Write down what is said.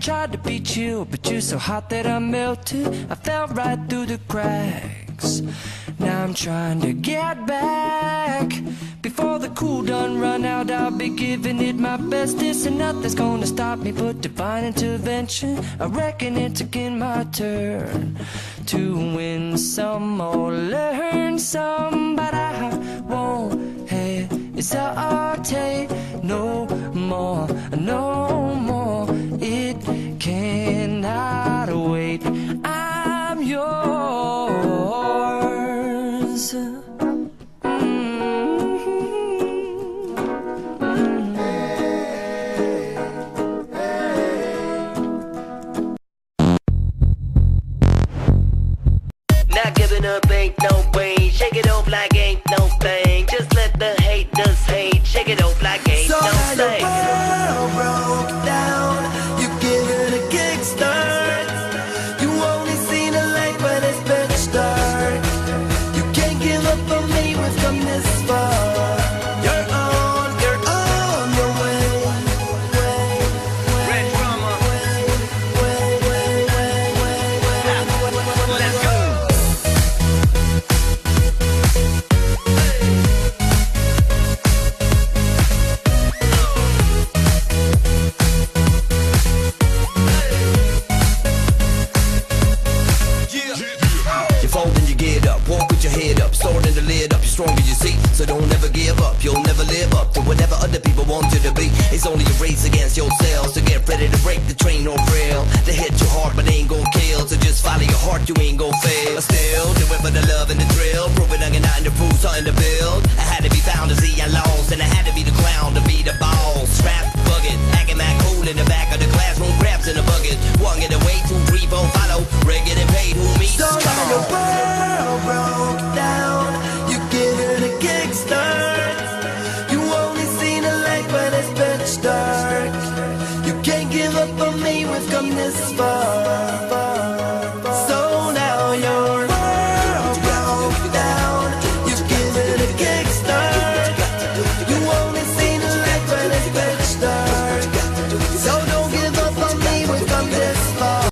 tried to be chill, but you're so hot that I melted. I fell right through the cracks. Now I'm trying to get back. Before the cool done run out, I'll be giving it my bestest, and nothing's gonna stop me but divine intervention. I reckon it's again my turn to win some or learn some, but I won't hesitate no more, no more. It cannot wait. I'm yours. Not giving up ain't no way. Shake it off like ain't no thing. Just let the haters hate. Shake it off like ain't So no now the thing. world broke down. You give it a kickstart. You only see the light when it's pitch dark. You can't give up on me, we've come this far. You're on your way. Red drummer. Let's go. You fold and you get up, walk with your head up, sword in the lid up, you're strong as you see. So don't ever give up, you'll never live up to whatever other people want you to be. It's only a race against yourself, so get ready to break the train or rail. They hit you hard but they ain't gon' kill, so just follow your heart, you ain't gon' fail. But still, do it for the love and the thrill, proving I can not to prove something to build. I had to be found to see I lost, and I had to be the clown to be the boss. Strap bucket, acting back cool in the back of the classroom, crabs in the bucket. One get away, 2, 3, 4, follow, regular paid, who me? So